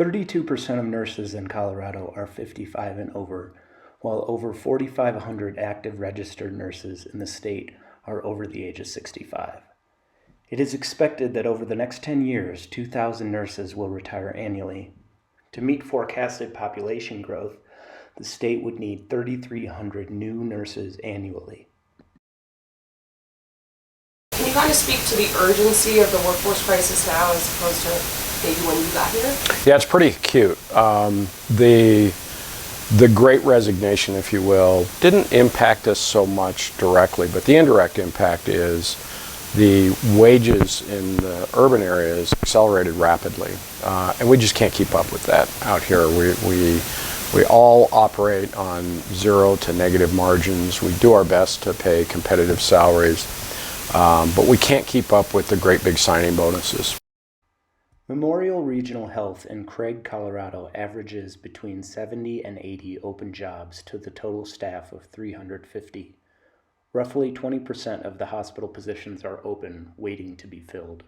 32% of nurses in Colorado are 55 and over, while over 4,500 active registered nurses in the state are over the age of 65. It is expected that over the next 10 years, 2,000 nurses will retire annually. To meet forecasted population growth, the state would need 3,300 new nurses annually. Can you kind of speak to the urgency of the workforce crisis now as opposed to maybe when you got here? Yeah, it's pretty acute. The Great Resignation, if you will, didn't impact us so much directly, but the indirect impact is the wages in the urban areas accelerated rapidly, and we just can't keep up with that out here. We all operate on zero to negative margins. We do our best to pay competitive salaries, but we can't keep up with the great big signing bonuses. Memorial Regional Health in Craig, Colorado averages between 70 and 80 open jobs to the total staff of 350. Roughly 20% of the hospital positions are open, waiting to be filled.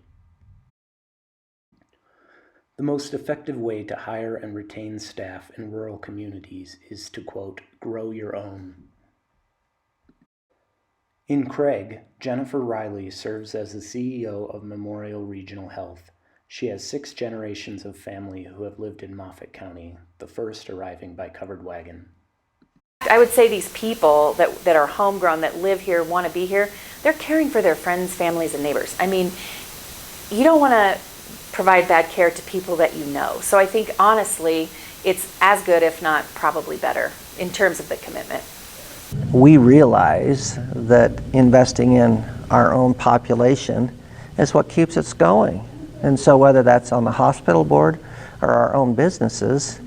The most effective way to hire and retain staff in rural communities is to, quote, grow your own. In Craig, Jennifer Riley serves as the CEO of Memorial Regional Health. She has 6 generations of family who have lived in Moffat County, the first arriving by covered wagon. I would say these people that are homegrown, that live here, want to be here, they're caring for their friends, families, and neighbors. I mean, you don't want to provide bad care to people that you know. So I think, honestly, it's as good, if not probably better, in terms of the commitment. We realize that investing in our own population is what keeps us going. And so whether that's on the hospital board or our own businesses,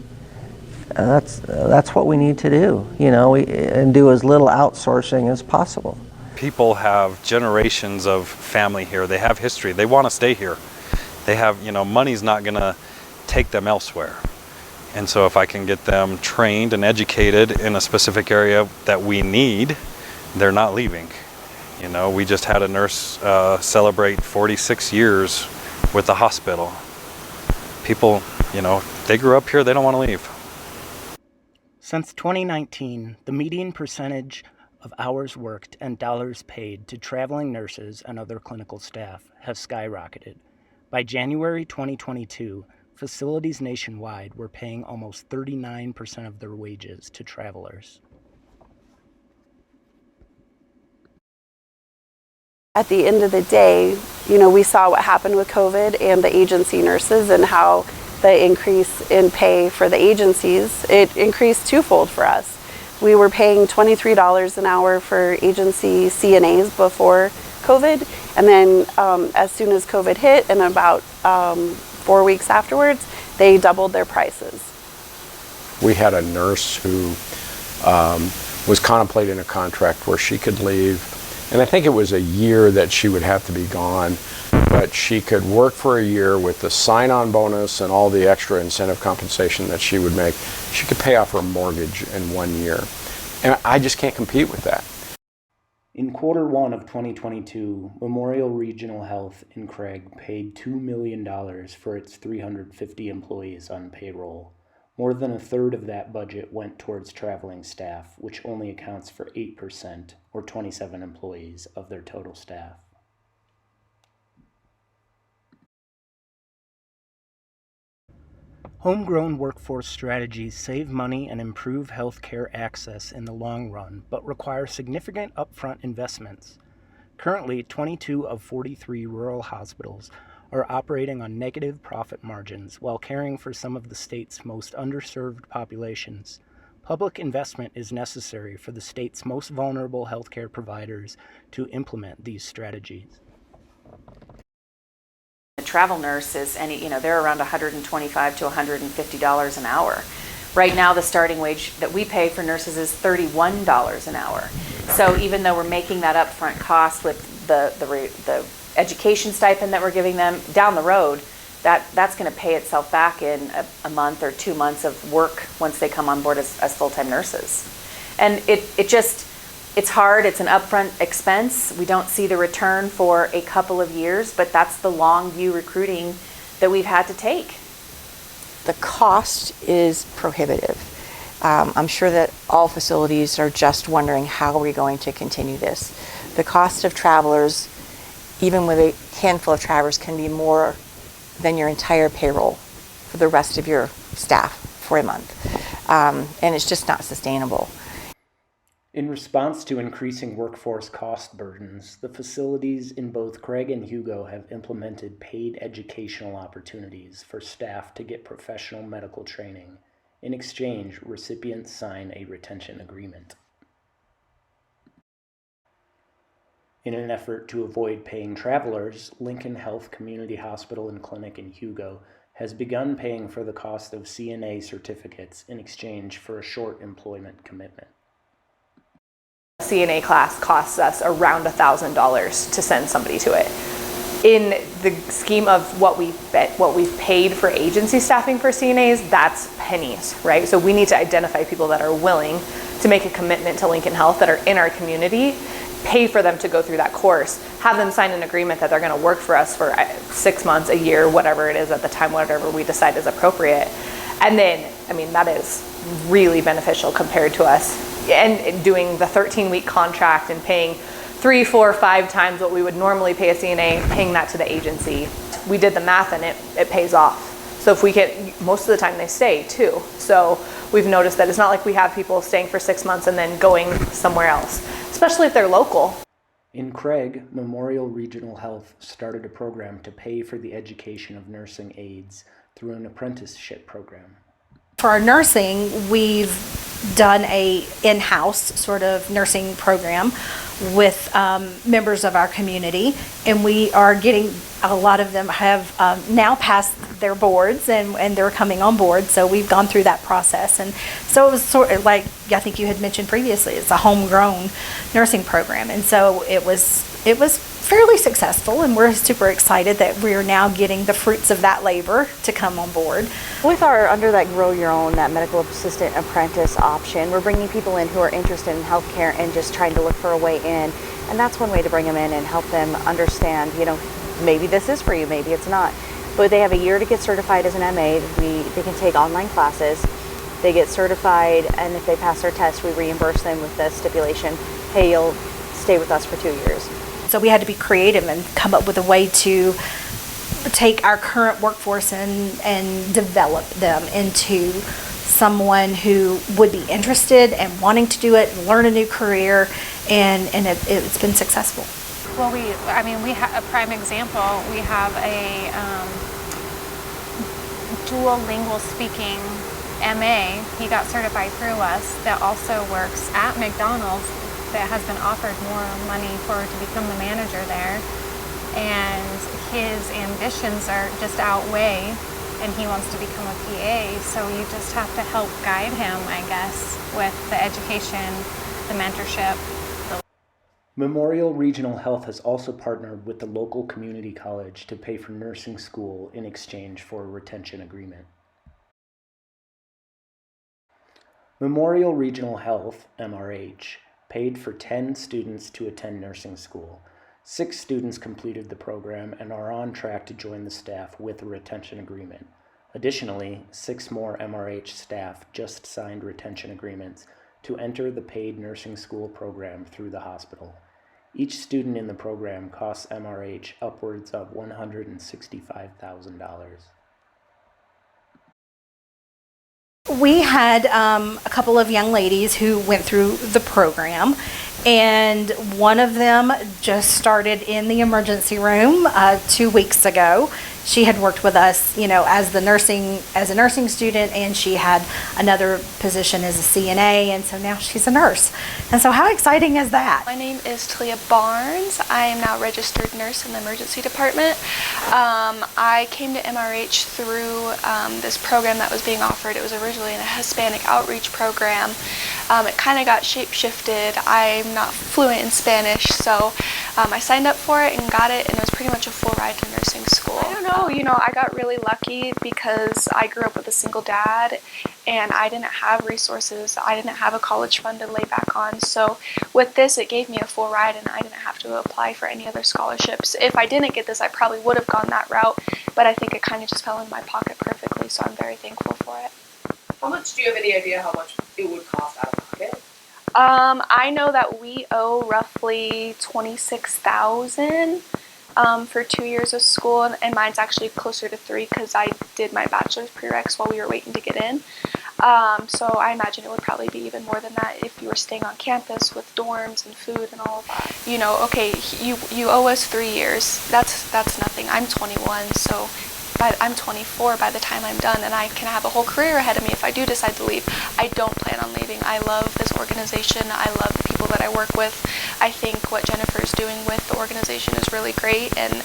that's what we need to do, and do as little outsourcing as possible. People have generations of family here. They have history. They want to stay here. They have, money's not going to take them elsewhere. And so if I can get them trained and educated in a specific area that we need, they're not leaving. We just had a nurse celebrate 46 years with the hospital. People, they grew up here, they don't want to leave. Since 2019, the median percentage of hours worked and dollars paid to traveling nurses and other clinical staff has skyrocketed. By January 2022, facilities nationwide were paying almost 39% of their wages to travelers. At the end of the day, we saw what happened with COVID and the agency nurses and how the increase in pay for the agencies, it increased twofold for us. We were paying $23 an hour for agency CNAs before COVID, and then as soon as COVID hit, and about 4 weeks afterwards, they doubled their prices. We had a nurse who was contemplating a contract where she could leave, and I think it was a year that she would have to be gone, but she could work for a year with the sign-on bonus and all the extra incentive compensation that she would make. She could pay off her mortgage in 1 year, and I just can't compete with that. In Q1 of 2022, Memorial Regional Health in Craig paid $2 million for its 350 employees on payroll. More than a third of that budget went towards traveling staff, which only accounts for 8%, or 27 employees, of their total staff. Homegrown workforce strategies save money and improve healthcare access in the long run, but require significant upfront investments. Currently, 22 of 43 rural hospitals are operating on negative profit margins while caring for some of the state's most underserved populations. Public investment is necessary for the state's most vulnerable healthcare providers to implement these strategies. The travel nurses, they're around $125 to $150 an hour. Right now, the starting wage that we pay for nurses is $31 an hour. So even though we're making that upfront cost with the education stipend that we're giving them, down the road, that's going to pay itself back in a month or 2 months of work once they come on board as full-time nurses. And it's hard, it's an upfront expense. We don't see the return for a couple of years, but that's the long view recruiting that we've had to take. The cost is prohibitive. I'm sure that all facilities are just wondering, how are we going to continue this? The cost of travelers, even with a handful of travelers, can be more than your entire payroll for the rest of your staff for a month. And it's just not sustainable. In response to increasing workforce cost burdens, the facilities in both Craig and Hugo have implemented paid educational opportunities for staff to get professional medical training. In exchange, recipients sign a retention agreement. In an effort to avoid paying travelers, Lincoln Health Community Hospital and Clinic in Hugo has begun paying for the cost of CNA certificates in exchange for a short employment commitment. CNA class costs us around $1,000 to send somebody to it. In the scheme of what we've paid for agency staffing for CNAs, that's pennies, right? So we need to identify people that are willing to make a commitment to Lincoln Health, that are in our community, pay for them to go through that course, have them sign an agreement that they're going to work for us for 6 months, a year, whatever it is at the time, whatever we decide is appropriate. And then, I mean, that is really beneficial compared to us and doing the 13-week contract and paying 3, 4, 5 times what we would normally pay a CNA, paying that to the agency. We did the math and it pays off. So if we get, most of the time they stay too. So we've noticed that it's not like we have people staying for 6 months and then going somewhere else, especially if they're local. In Craig, Memorial Regional Health started a program to pay for the education of nursing aides through an apprenticeship program. For our nursing, we've done a in-house sort of nursing program with members of our community, and we are getting, a lot of them have now passed their boards and they're coming on board, so we've gone through that process. And so it was sort of like, I think you had mentioned previously, it's a homegrown nursing program, and so it was fairly successful, and we're super excited that we're now getting the fruits of that labor to come on board. With our under that Grow Your Own, that medical assistant apprentice option, we're bringing people in who are interested in healthcare and just trying to look for a way in, and that's one way to bring them in and help them understand, you know, maybe this is for you, maybe it's not. But they have a year to get certified as an MA. They can take online classes. They get certified, and if they pass their test, we reimburse them with the stipulation, hey, you'll stay with us for 2 years. So we had to be creative and come up with a way to take our current workforce and develop them into someone who would be interested and wanting to do it and learn a new career, and it's been successful. Well, we have a prime example. We have a dual lingual speaking MA. He got certified through us that also works at McDonald's, that has been offered more money to become the manager there, and his ambitions are just outweigh, and he wants to become a PA, so you just have to help guide him, I guess, with the education, the mentorship. Memorial Regional Health has also partnered with the local community college to pay for nursing school in exchange for a retention agreement. Memorial Regional Health, MRH, paid for 10 students to attend nursing school. 6 students completed the program and are on track to join the staff with a retention agreement. Additionally, 6 more MRH staff just signed retention agreements to enter the paid nursing school program through the hospital. Each student in the program costs MRH upwards of $165,000. We had a couple of young ladies who went through the program, and one of them just started in the emergency room 2 weeks ago. She had worked with us, you know, as a nursing student, and she had another position as a CNA, and so now she's a nurse. And so how exciting is that? My name is Talia Barnes. I am now a registered nurse in the emergency department. I came to MRH through this program that was being offered. It was originally a Hispanic outreach program. It kind of got shape-shifted. I'm not fluent in Spanish, so I signed up for it and got it, and it was pretty much a full ride to nursing school. I don't know, I got really lucky because I grew up with a single dad, and I didn't have resources. I didn't have a college fund to lay back on, so with this, it gave me a full ride, and I didn't have to apply for any other scholarships. If I didn't get this, I probably would have gone that route, but I think it kind of just fell in my pocket perfectly. family, so I'm very thankful for it. How much, do you have any idea how much it would cost out of pocket? I know that we owe roughly $26,000 for 2 years of school, and mine's actually closer to 3 because I did my bachelor's prereqs while we were waiting to get in. So I imagine it would probably be even more than that if you were staying on campus with dorms and food and all of that. You know, okay, you owe us 3 years. That's nothing. I'm 21, so I'm 24 by the time I'm done, and I can have a whole career ahead of me if I do decide to leave. I don't plan on leaving. I love this organization. I love the people that I work with. I think what Jennifer's doing with the organization is really great, and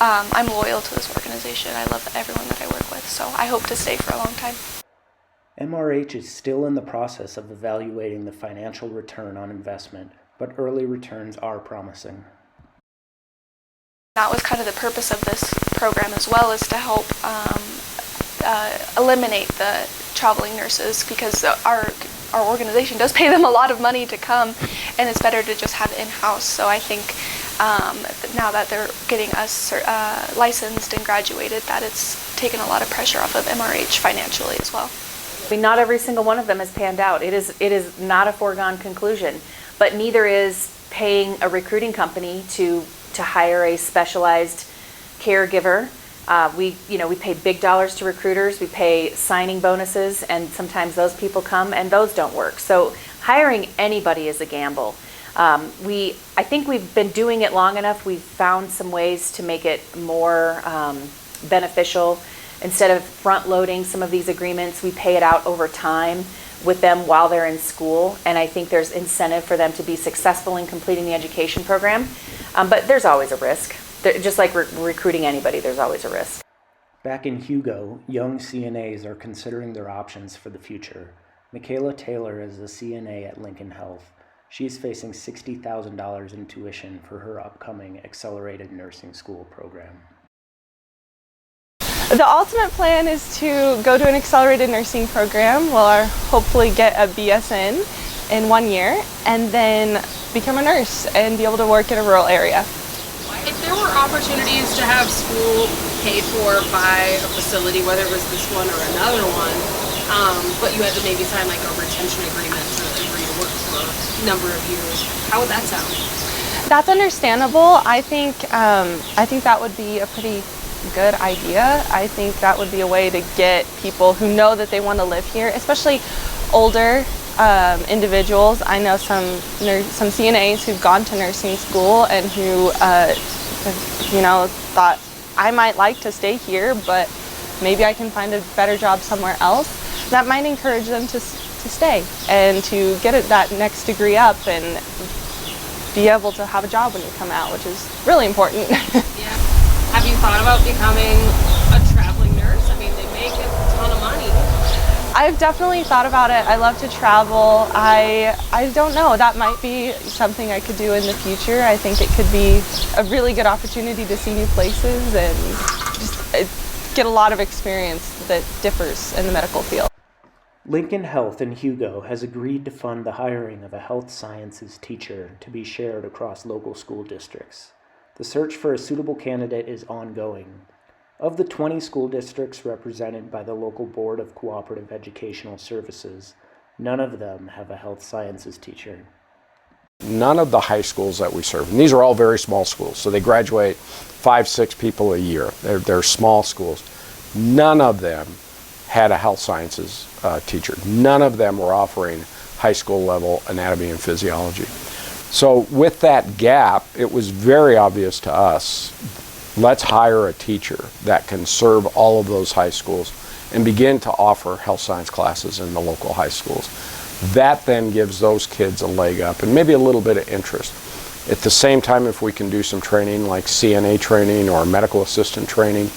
I'm loyal to this organization. I love everyone that I work with, so I hope to stay for a long time. MRH is still in the process of evaluating the financial return on investment, but early returns are promising. That was kind of the purpose of this program as well, is to help eliminate the traveling nurses, because our organization does pay them a lot of money to come, and it's better to just have in-house. So I think now that they're getting us licensed and graduated, that it's taken a lot of pressure off of MRH financially as well. I mean, not every single one of them has panned out. It is not a foregone conclusion, but neither is paying a recruiting company to hire a specialized caregiver. We pay big dollars to recruiters. We pay signing bonuses, and sometimes those people come and those don't work. So hiring anybody is a gamble. I think we've been doing it long enough. We've found some ways to make it more beneficial. Instead of front loading some of these agreements, we pay it out over time with them while they're in school, and I think there's incentive for them to be successful in completing the education program. But there's always a risk. Just like recruiting anybody, there's always a risk. Back in Hugo, young CNAs are considering their options for the future. Michaela Taylor is a CNA at Lincoln Health. She is facing $60,000 in tuition for her upcoming accelerated nursing school program. The ultimate plan is to go to an accelerated nursing program. We'll hopefully get a BSN in 1 year, and then become a nurse and be able to work in a rural area. If there were opportunities to have school paid for by a facility, whether it was this one or another one, but you had to maybe sign like a retention agreement to agree to work for a number of years, how would that sound? That's understandable. I think that would be a pretty good idea. I think that would be a way to get people who know that they want to live here, especially older individuals. I know some CNAs who've gone to nursing school and who thought, I might like to stay here, but maybe I can find a better job somewhere else. That might encourage them to stay and to get that next degree up and be able to have a job when you come out, which is really important. Yeah. Have you thought about becoming a traveling nurse? I mean, they make a ton of money. I've definitely thought about it. I love to travel. I don't know, that might be something I could do in the future. I think it could be a really good opportunity to see new places and just get a lot of experience that differs in the medical field. Lincoln Health in Hugo has agreed to fund the hiring of a health sciences teacher to be shared across local school districts. The search for a suitable candidate is ongoing. Of the 20 school districts represented by the local Board of Cooperative Educational Services, none of them have a health sciences teacher. None of the high schools that we serve, and these are all very small schools, so they graduate 5-6 people a year. They're small schools. None of them had a health sciences teacher. None of them were offering high school level anatomy and physiology. So with that gap, it was very obvious to us, let's hire a teacher that can serve all of those high schools and begin to offer health science classes in the local high schools. That then gives those kids a leg up and maybe a little bit of interest. At the same time, if we can do some training like CNA training or medical assistant training,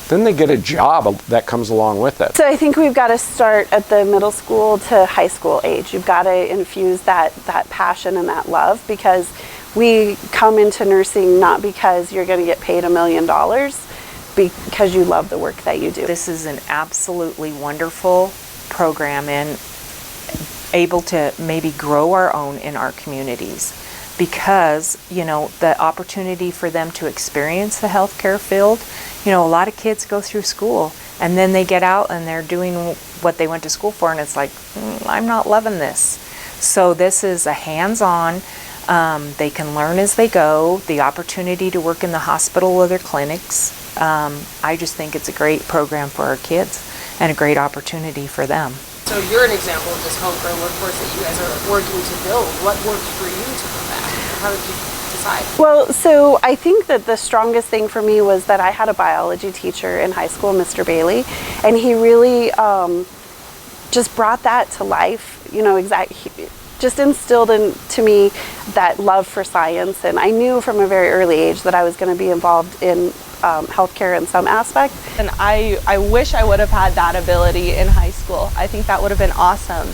then they get a job that comes along with it. So I think we've got to start at the middle school to high school age. You've got to infuse that passion and that love, because we come into nursing not because you're going to get paid $1 million, because you love the work that you do. This is an absolutely wonderful program and able to maybe grow our own in our communities, because, you know, the opportunity for them to experience the healthcare field, you know, a lot of kids go through school And then they get out and they're doing what they went to school for, and it's like, I'm not loving this. So this is a hands-on, they can learn as they go, the opportunity to work in the hospital or their clinics. I just think it's a great program for our kids and a great opportunity for them. So you're an example of this homegrown workforce that you guys are working to build. What worked for you to come back? How did you decide? Well, so I think that the strongest thing for me was that I had a biology teacher in high school, Mr. Bailey, and he really just brought that to life, you know, just instilled into me that love for science. And I knew from a very early age that I was going to be involved in healthcare in some aspect. And I wish I would have had that ability in high school. I think that would have been awesome.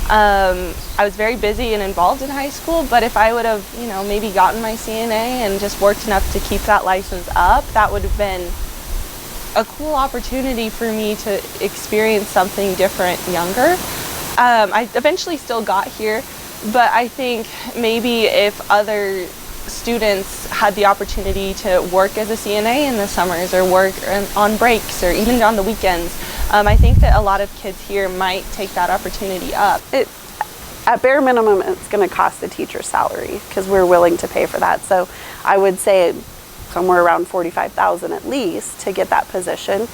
I was very busy and involved in high school, but if I would have, you know, maybe gotten my CNA and just worked enough to keep that license up, that would have been a cool opportunity for me to experience something different younger. I eventually still got here, but I think maybe if other students had the opportunity to work as a CNA in the summers or work on breaks or even on the weekends, I think that a lot of kids here might take that opportunity up. At bare minimum, it's going to cost the teacher's salary because we're willing to pay for that. So I would say somewhere around $45,000 at least to get that position.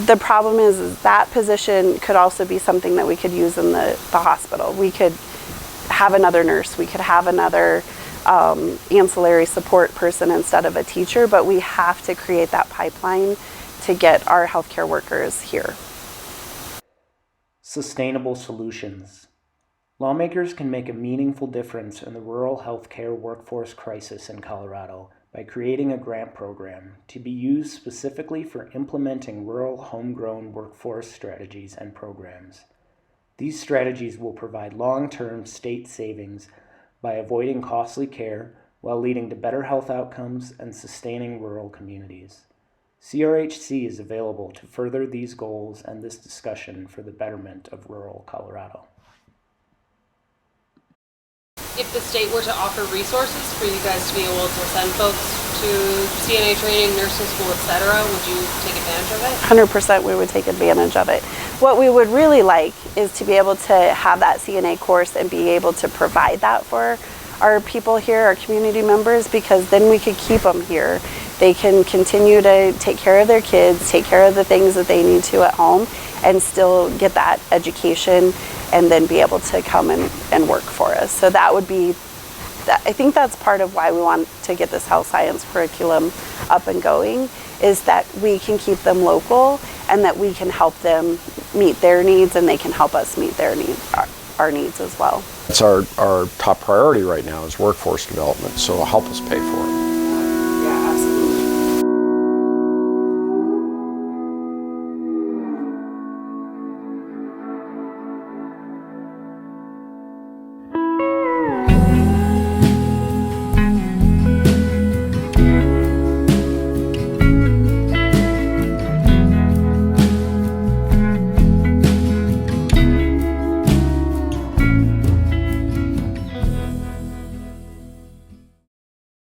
The problem is that position could also be something that we could use in the hospital. We could have another nurse, we could have another ancillary support person instead of a teacher, but we have to create that pipeline to get our healthcare workers here. Sustainable solutions. Lawmakers can make a meaningful difference in the rural healthcare workforce crisis in Colorado by creating a grant program to be used specifically for implementing rural homegrown workforce strategies and programs. These strategies will provide long-term state savings by avoiding costly care while leading to better health outcomes and sustaining rural communities. CRHC is available to further these goals and this discussion for the betterment of rural Colorado. If the state were to offer resources for you guys to be able to send folks to CNA training, nursing school, etc., would you take advantage of it? 100% we would take advantage of it. What we would really like is to be able to have that CNA course and be able to provide that for our people here, our community members, because then we could keep them here. They can continue to take care of their kids, take care of the things that they need to at home, and still get that education and then be able to come and work for us. So that would be, I think that's part of why we want to get this health science curriculum up and going, is that we can keep them local and that we can help them meet their needs and they can help us meet their needs, our needs as well. It's our top priority right now is workforce development, so help us pay for it.